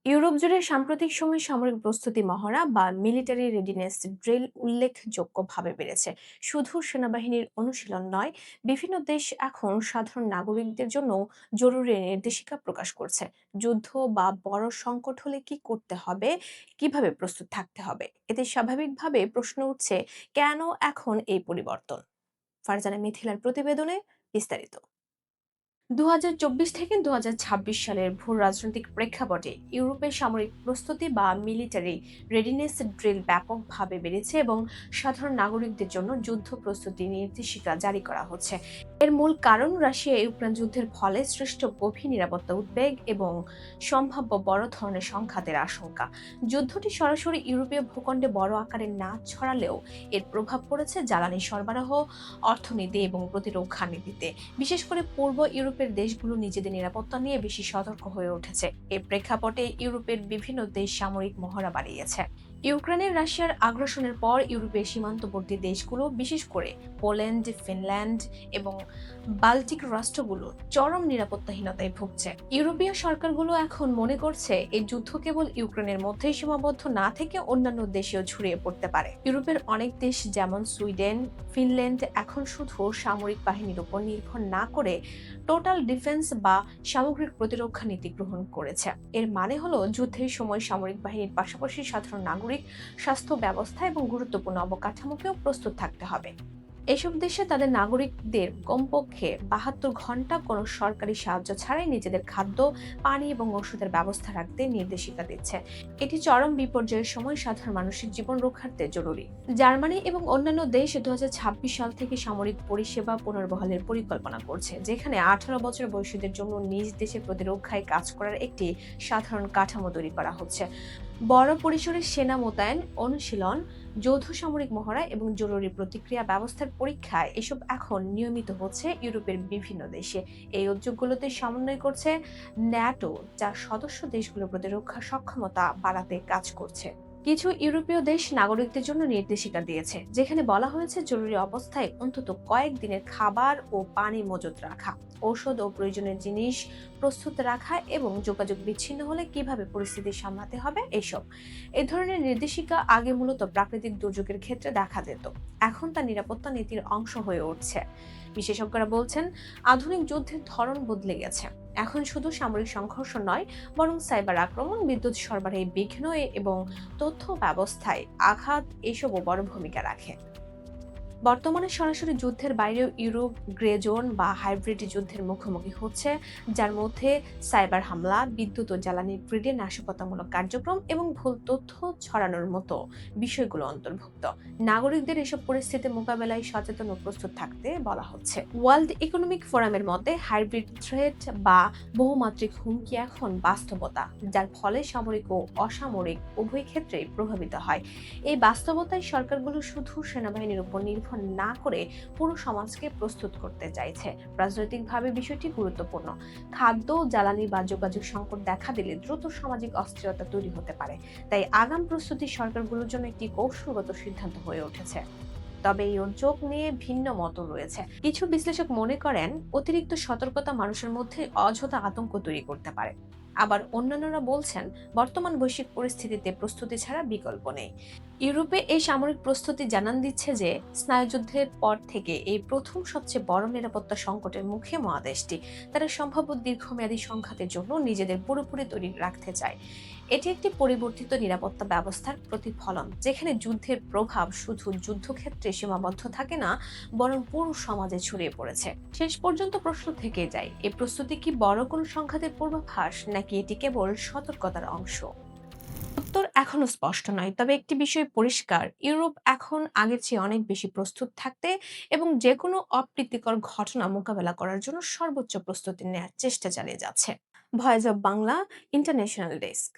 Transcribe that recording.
Europe জুড়ে সাম্প্রতিক সময়ে সামরিক প্রস্তুতি মহড়া বা মিলিটারি রেডিনেস ড্রিল উল্লেখযোগ্যভাবে বেড়েছে। শুধু সেনাবাহিনীর অনুশীলন নয়, বিভিন্ন দেশ এখন সাধারণ নাগরিকদের জন্য জরুরি নির্দেশিকা প্রকাশ করছে। যুদ্ধ বা বড় সংকট হলে কি করতে হবে, কিভাবে প্রস্তুত থাকতে হবে। এতে স্বাভাবিকভাবে প্রশ্ন উঠছে, কেন এখন এই পরিবর্তন? ফারজানা মিথিলার প্রতিবেদনে বিস্তারিত। ২০২৪ থেকে ২০২৬ সালের ভূ রাজনৈতিক প্রেক্ষাপটে ইউরোপের সামরিক প্রস্তুতি বা মিলিটারি রেডিনেস ড্রিল ব্যাপকভাবে বেড়েছে এবং সাধারণ নাগরিকদের জন্য যুদ্ধ প্রস্তুতি নির্দেশিকা জারি করা হচ্ছে। এর মূল কারণ রাশিয়া ইউক্রেন যুদ্ধের ফলে সৃষ্ট গভীর নিরাপত্তা উদ্বেগ এবং সম্ভাব্য বড় ধরনের সংঘাতের আশঙ্কা। যুদ্ধটি সরাসরি ইউরোপীয় ভূখণ্ডে বড় আকারে না ছড়ালেও এর প্রভাব পড়েছে জ্বালানি সরবরাহ, অর্থনীতি এবং প্রতিরক্ষা নীতিতে। বিশেষ করে পূর্ব ইউরোপের দেশগুলো নিজেদের নিরাপত্তা নিয়ে বেশি সতর্ক হয়ে উঠেছে। এর প্রেক্ষাপটে ইউরোপের বিভিন্ন দেশ সামরিক মহড়া বাড়িয়েছে। ইউক্রেনের রাশিয়ার আগ্রাসনের পর ইউরোপের সীমান্তবর্তী দেশগুলো, বিশেষ করে পোল্যান্ড, ফিনল্যান্ড এবং বাল্টিক রাষ্ট্রগুলো চরম নিরাপত্তাহীনতায় ভুগছে। ইউরোপীয় সরকারগুলো এখন মনে করছে এই যুদ্ধ কেবল ইউক্রেনের মধ্যেই সীমাবদ্ধ না থেকে অন্যান্য দেশেও ছড়িয়ে পড়তে পারে। ইউরোপের অনেক দেশ যেমন সুইডেন, ফিনল্যান্ড এখন শুধু সামরিক বাহিনীর উপর নির্ভর না করে টোটাল ডিফেন্স বা সামগ্রিক প্রতিরক্ষা নীতি গ্রহণ করেছে। এর মানে হলো যুদ্ধের সময় সামরিক বাহিনীর পাশাপাশি সাধারণ নাগরিক, স্বাস্থ্য ব্যবস্থা এবং গুরুত্বপূর্ণ অবকাঠামোকেও প্রস্তুত থাকতে হবে। এসব দেশে তাদের নাগরিকদের কমপক্ষে ৭২ ঘন্টা কোনো সরকারি সাহায্য ছাড়াই নিজেদের খাদ্য, পানি এবং ওষুধের ব্যবস্থা রাখতে নির্দেশিকা দিচ্ছে। এটি চরম বিপর্যয়ের সময় সাধারণ মানুষের জীবন রক্ষার্থে জরুরি। জার্মানি এবং অন্যান্য দেশ ২০২৬ সাল থেকে সামরিক পরিষেবা পুনর্বহালের পরিকল্পনা করছে, যেখানে ১৮ বছর বয়সীদের জন্য নিজ দেশে প্রতিরক্ষায় কাজ করার একটি সাধারণ কাঠামো তৈরি করা হচ্ছে। বড় পরিসরে সেনা মোতায়েন, অনুশীলন, যৌথ সামরিক মহড়া এবং জরুরি প্রতিক্রিয়া ব্যবস্থার পরীক্ষায় এসব এখন নিয়মিত হচ্ছে ইউরোপের বিভিন্ন দেশে। এই উদ্যোগগুলোতে সমন্বয় করছে ন্যাটো, যা সদস্য দেশগুলোর প্রতিরক্ষা সক্ষমতা বাড়াতে কাজ করছে। কিছু ইউরোপীয় দেশ নাগরিকদের জন্য নির্দেশিকা দিয়েছে, যেখানে বলা হয়েছে জরুরি অবস্থায় অন্তত কয়েক দিনের খাবার ও পানি মজুত রাখা, ঔষধ ও প্রয়োজনীয় জিনিস প্রস্তুত রাখা এবং যোগাযোগ বিচ্ছিন্ন হলে কিভাবে পরিস্থিতি সামলাতে হবে এসব। এই ধরনের নির্দেশিকা আগে মূলত প্রাকৃতিক দুর্যোগের ক্ষেত্রে দেখা যেত, এখন তা নিরাপত্তা নীতির অংশ হয়ে উঠছে। বিশেষজ্ঞরা বলছেন, আধুনিক যুদ্ধের ধরন বদলে গেছে। এখন শুধু সামরিক সংঘর্ষ নয়, বরং সাইবার আক্রমণ, বিদ্যুৎ সরবরাহে বিঘ্ন এবং তথ্য ব্যবস্থায় আঘাত এসবও বড় ভূমিকা রাখে। বর্তমানে সরাসরি যুদ্ধের বাইরেও ইউরোপ গ্রে জোন বা হাইব্রিড যুদ্ধের মুখোমুখি হচ্ছে, যার মধ্যে সাইবার হামলা, বিদ্যুৎ ও জ্বালানি গ্রিডে নাশকতামূলক কার্যক্রম এবং ভুল তথ্য ছড়ানোর মতো বিষয়গুলো অন্তর্ভুক্ত। নাগরিকদের এসব পরিস্থিতি মোকাবেলায় সচেতন ও প্রস্তুত থাকতে বলা হচ্ছে। ওয়ার্ল্ড ইকোনমিক ফোরামের মতে হাইব্রিড থ্রেট বা বহুমাত্রিক হুমকি এখন বাস্তবতা, যার ফলে সামরিক ও অসামরিক উভয় ক্ষেত্রেই প্রভাবিত হয়। এই বাস্তবতায় সরকারগুলো শুধু সেনাবাহিনীর উপর নির্ভর না করে পুরো সমাজকে প্রস্তুত করতে চাইছে। রাজনৈতিকভাবে বিষয়টি গুরুত্বপূর্ণ। খাদ্য, জ্বালানি বা যোগাযোগ সংকট দেখা দিলে দ্রুত সামাজিক অস্থিরতা তৈরি হতে পারে। তাই আগাম প্রস্তুতি সরকারগুলোর জন্য একটি কৌশলগত সিদ্ধান্ত হয়ে উঠেছে। তবে এই উদ্যোগ নিয়ে ভিন্ন মত রয়েছে। কিছু বিশ্লেষক মনে করেন, অতিরিক্ত সতর্কতা মানুষের মধ্যে অযথা আতঙ্ক তৈরি করতে পারে। আবার অন্যান্যরা বলছেন, বর্তমান বৈশ্বিক পরিস্থিতিতে প্রস্তুতি ছাড়া বিকল্প নেই। ইউরোপে এই সামরিক প্রস্তুতি জানান দিচ্ছে যে স্নায়ুযুদ্ধের পর থেকে এই প্রথম সবচেয়ে বড় নিরাপত্তা সংকটের মুখে মহাদেশটি। তারা সম্ভাব্য দীর্ঘমেয়াদী সংঘাতের জন্য নিজেদের পুরোপুরি তৈরি রাখতে চায়। এটি একটি পরিবর্তিত নিরাপত্তা ব্যবস্থার প্রতিফলন, যেখানে যুদ্ধের প্রভাব শুধু যুদ্ধক্ষেত্রে সীমাবদ্ধ থাকে না, বরং পুরো সমাজে ছড়িয়ে পড়েছে। শেষ পর্যন্ত প্রশ্ন থেকে যায়, এই প্রস্তুতি কি বড় কোনো সংঘাতের পূর্বাভাস, নাকি এটি কেবল সতর্কতার অংশ? উত্তর এখনো স্পষ্ট নয়, তবে একটি বিষয় পরিষ্কার, ইউরোপ এখন আগের চেয়ে অনেক বেশি প্রস্তুত থাকতে এবং যে কোনো অপ্রীতিকর ঘটনা মোকাবেলা করার জন্য সর্বোচ্চ প্রস্তুতি নেওয়ার চেষ্টা চালিয়ে যাচ্ছে। Voice of Bangla, international desk.